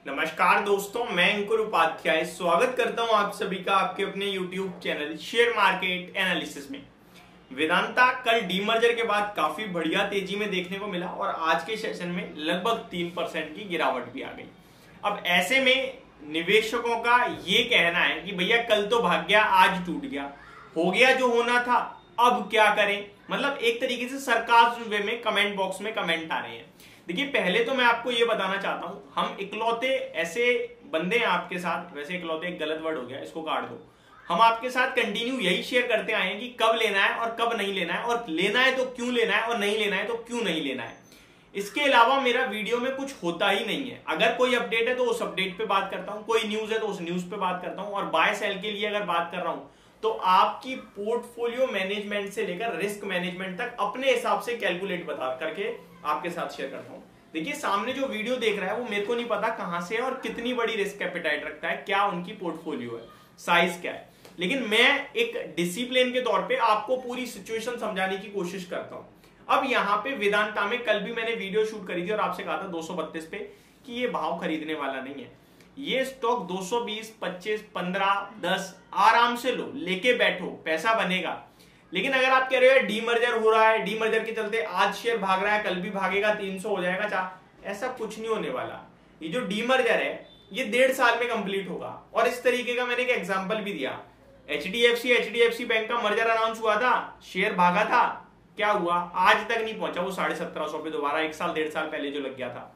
नमस्कार दोस्तों, मैं अंकुर उपाध्याय स्वागत करता हूं आप सभी का आपके अपने YouTube channel share market analysis में। वेदांता कल डीमर्जर के बाद काफी बढ़िया तेजी में देखने को मिला और आज के सेशन में लगभग 3% की गिरावट भी आ गई। अब ऐसे में निवेशकों का ये कहना है कि भैया कल तो भाग गया, आज टूट गया, हो गया जो होना था, अब क्या करें। मतलब एक तरीके से सरकाज़्म वे में कमेंट बॉक्स में कमेंट आ रहे हैं। देखिए, पहले तो मैं आपको ये बताना चाहता हूं, हम इकलौते ऐसे बंदे हैं आपके साथ, वैसे इकलौते एक गलत वर्ड हो गया, इसको काट दो। हम आपके साथ कंटिन्यू यही शेयर करते आए हैं कि कब लेना है और कब नहीं लेना है, और लेना है तो क्यों लेना है, और नहीं लेना है तो क्यों नहीं लेना है। इसके अलावा मेरा वीडियो में कुछ होता ही नहीं है। अगर कोई अपडेट है तो उस अपडेट पे बात करता हूं, कोई न्यूज है तो उस न्यूज पे बात करता हूं, और बाय सेल के लिए अगर बात कर रहा हूं तो आपकी पोर्टफोलियो मैनेजमेंट से लेकर रिस्क मैनेजमेंट तक अपने हिसाब से कैलकुलेट बता करके आपके साथ शेयर करता हूं। देखिए, सामने जो वीडियो देख रहा है वो मेरे को नहीं पता कहां से है और कितनी बड़ी रिस्क एपेटाइट रखता है, क्या उनकी पोर्टफोलियो है, साइज क्या है, लेकिन मैं एक डिसिप्लिन के तौर पे आपको पूरी सिचुएशन समझाने की कोशिश करता हूं। अब यहाँ पे वेदांता में कल भी मैंने वीडियो शूट करी थी और आपसे कहा था 232 पे कि ये भाव खरीदने वाला नहीं है। ये स्टॉक 220, 25, 15, 10 आराम से लो, लेके बैठो, पैसा बनेगा। लेकिन अगर आप कह रहे हो डीमर्जर हो रहा है, डीमर्जर के चलते आज शेयर भाग रहा है, कल भी भागेगा, 300 हो जाएगा, ऐसा कुछ नहीं होने वाला। ये जो डीमर्जर है ये 1.5 साल में कंप्लीट होगा। और इस तरीके का मैंने एक एग्जांपल भी दिया। एचडीएफसी बैंक का मर्जर अनाउंस हुआ था, शेयर भागा था, क्या हुआ, आज तक नहीं पहुंचा वो 1750 पे, दोबारा 1 साल 1.5 साल पहले जो लग गया था।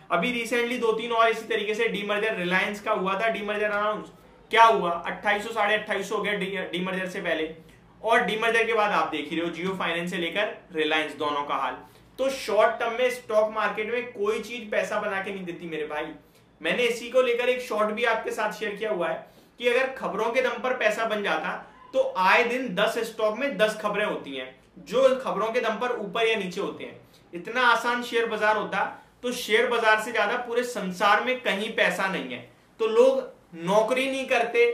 अभी रिसेंटली 2-3 और इसी तरीके से डीमर्जर, रिलायंस का हुआ था डीमर्जर अनाउंस, क्या हुआ, 2800 2850 हो गया डीमर्जर से पहले, और डीमर्जर के बाद आप देख ही रहे हो जियो फाइनेंस से लेकर रिलायंस दोनों का हाल। तो शॉर्ट टर्म में स्टॉक मार्केट में कोई चीज पैसा बना के नहीं देती मेरे भाई। मैंने इसी को लेकर एक शॉर्ट भी आपके साथ शेयर किया हुआ है कि अगर खबरों के दम पर पैसा बन जाता तो आए दिन 10 स्टॉक में 10 खबरें होती हैं जो खबरों के दम पर ऊपर या नीचे होते हैं। इतना आसान शेयर बाजार होता तो शेयर बाजार से ज्यादा पूरे संसार में कहीं पैसा नहीं है। तो लोग नौकरी नहीं करते,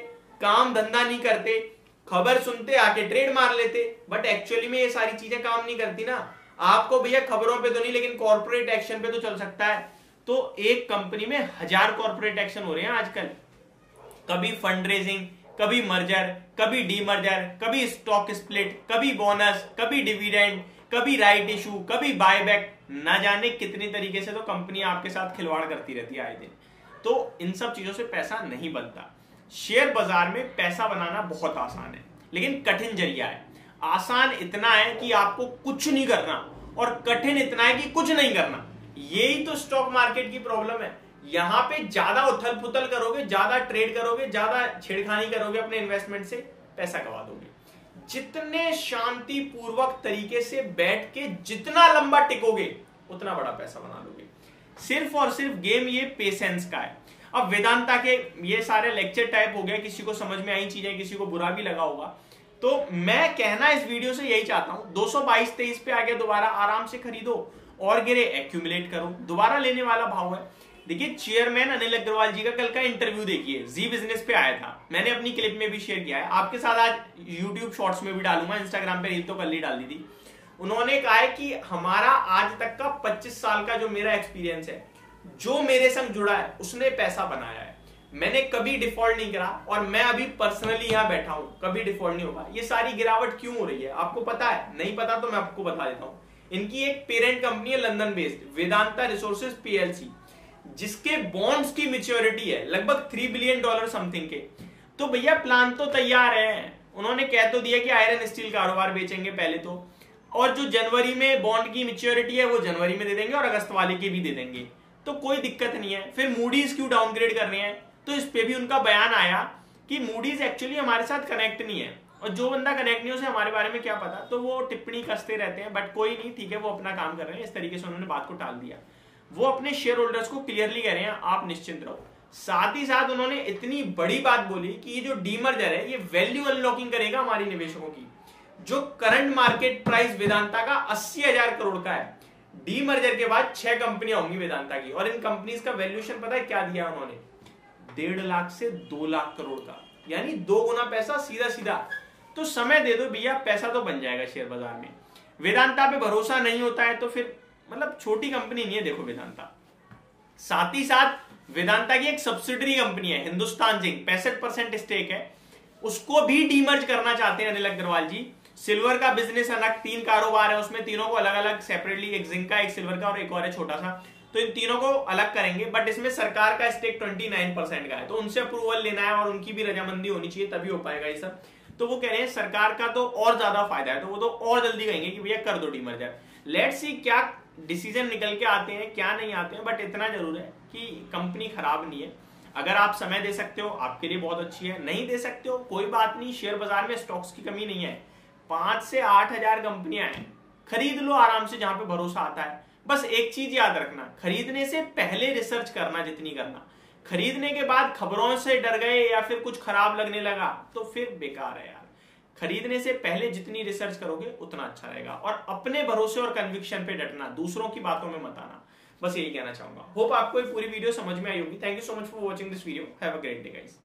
काम धंधा नहीं करते, खबर सुनते आके ट्रेड मार लेते, बट एक्चुअली में ये सारी चीजें काम नहीं करती ना। आपको भैया खबरों पे तो नहीं, लेकिन कॉर्पोरेट एक्शन पे तो चल सकता है। तो एक कंपनी में 1000 कॉर्पोरेट एक्शन हो रहे हैं आजकल, कभी फंड रेजिंग, कभी मर्जर, कभी डीमर्जर, कभी स्टॉक स्प्लिट, कभी बोनस, कभी डिविडेंड, कभी राइट इशू, कभी बायबैक, ना जाने कितनी तरीके से तो कंपनी आपके साथ खिलवाड़ करती रहती है आए दिन। तो इन सब चीजों से पैसा नहीं बनता। शेयर बाजार में पैसा बनाना बहुत आसान है, लेकिन कठिन जरिया है। आसान इतना है कि आपको कुछ नहीं करना, और कठिन इतना है कि कुछ नहीं करना। यही तो स्टॉक मार्केट की प्रॉब्लम है। यहां पे ज्यादा उथल पुथल करोगे, ज्यादा ट्रेड करोगे, ज्यादा छेड़खानी करोगे अपने इन्वेस्टमेंट से, पैसा गवा दोगे। जितने शांतिपूर्वक तरीके से बैठ के जितना लंबा टिकोगे उतना बड़ा पैसा बना लोगे। सिर्फ और सिर्फ गेम ये पेशेंस का है। अब वेदांता के ये सारे लेक्चर टाइप हो गए, किसी को समझ में आई चीजें, किसी को बुरा भी लगा होगा। तो मैं कहना इस वीडियो से यही चाहता हूं, 222-23 पे आ गया, दोबारा आराम से खरीदो और गिरे एक्यूमुलेट करो, दोबारा लेने वाला भाव है। देखिए, चेयरमैन अनिल अग्रवाल जी का कल का इंटरव्यू देखिए, जी बिजनेस पे आया था, मैंने अपनी क्लिप में भी शेयर किया है, आपके साथ आज यूट्यूब शॉर्ट्स में भी डालूंगा, इंस्टाग्राम पे रील तो कल ही डाल दी थी। उन्होंने कहा है कि हमारा आज तक का 25 साल का जो मेरा एक्सपीरियंस है, जो मेरे संग जुड़ा है उसने पैसा बनाया है, मैंने कभी डिफॉल्ट नहीं करा, और मैं अभी पर्सनली यहां बैठा हूं, कभी डिफॉल्ट नहीं होगा। ये सारी गिरावट क्यों हो रही है आपको पता है? नहीं पता तो मैं आपको बता देता हूं। इनकी एक पेरेंट कंपनी है London based, Vedanta resources PLC, जिसके बॉन्ड्स की मैच्योरिटी है लगभग $3 बिलियन समथिंग के। तो भैया प्लान तो तैयार है, उन्होंने कह तो दिया कि आयरन स्टील कारोबार बेचेंगे पहले तो, और जो जनवरी में बॉन्ड की मैच्योरिटी है वो जनवरी में दे देंगे और अगस्त वाले के भी दे देंगे, तो कोई दिक्कत नहीं है। फिर मूडीज क्यों डाउनग्रेड कर रहे हैं? तो इस पे भी उनका बयान आया कि मूडीज एक्चुअली हमारे साथ कनेक्ट नहीं है, और जो बंदा कनेक्ट नहीं है उसे हमारे बारे में क्या पता, तो वो टिप्पणी कसते रहते हैं, बट कोई नहीं, ठीक है, वो अपना काम कर रहे हैं। इस तरीके से उन्होंने बात को टाल दिया। वो अपने शेयर होल्डर्स को क्लियरली कह रहे हैं आप निश्चिंत रहो। साथ ही साथ उन्होंने इतनी बड़ी बात बोली कि ये जो डीमर्जर है ये वैल्यू अनलॉकिंग करेगा हमारी निवेशकों की। जो करंट मार्केट प्राइस वेदांता का 80,000 करोड़ का है, डीमर्जर के बाद 6 कंपनियां होंगी वेदांता की, और इन कंपनीज का वैल्यूएशन पता है क्या दिया उन्होंने? 1.5 लाख से 2 लाख करोड़ का, यानी 2 गुना पैसा सीधा सीधा। तो समय दे दो भैया, पैसा तो बन जाएगा शेयर बाजार में। वेदांता पे भरोसा नहीं होता है तो फिर मतलब छोटी कंपनी नहीं है देखो वेदांता। साथ ही साथ वेदांता की एक सब्सिडरी कंपनी है हिंदुस्तान जिंक, 65% स्टेक है, उसको भी डीमर्ज करना चाहते हैं अनिल अग्रवाल जी। सिल्वर का बिजनेस अलग, 3 कारोबार है उसमें, तीनों को अलग अलग सेपरेटली, एक जिंक का, एक सिल्वर का और एक और है छोटा सा, तो इन तीनों को अलग करेंगे। बट इसमें सरकार का स्टेक 29% का है, तो उनसे अप्रूवल लेना है और उनकी भी रजामंदी होनी चाहिए, तभी हो पाएगा ये सब। तो वो कह रहे हैं सरकार का तो और ज्यादा फायदा है, तो वो तो और जल्दी कहेंगे कि भैया कर दो डीमर्जर। लेट्स सी क्या डिसीजन निकल के आते हैं, क्या नहीं आते हैं। बट इतना जरूर है कि कंपनी खराब नहीं है। अगर आप समय दे सकते हो आपके लिए बहुत अच्छी है, नहीं दे सकते हो कोई बात नहीं, शेयर बाजार में स्टॉक्स की कमी नहीं है। 5 से 8 हजार कंपनियां हैं, खरीद लो आराम से जहां पे भरोसा आता है। बस एक चीज याद रखना, खरीदने से पहले रिसर्च करना जितनी करना, खरीदने के बाद खबरों से डर गए या फिर कुछ खराब लगने लगा तो फिर बेकार है यार। खरीदने से पहले जितनी रिसर्च करोगे उतना अच्छा रहेगा, और अपने भरोसे और कन्विक्शन पे डटना, दूसरों की बातों में मत आना। बस यही कहना चाहूंगा। होप आपको ये पूरी वीडियो समझ में आई होगी। Thank you so much for watching this video. Have a great day guys.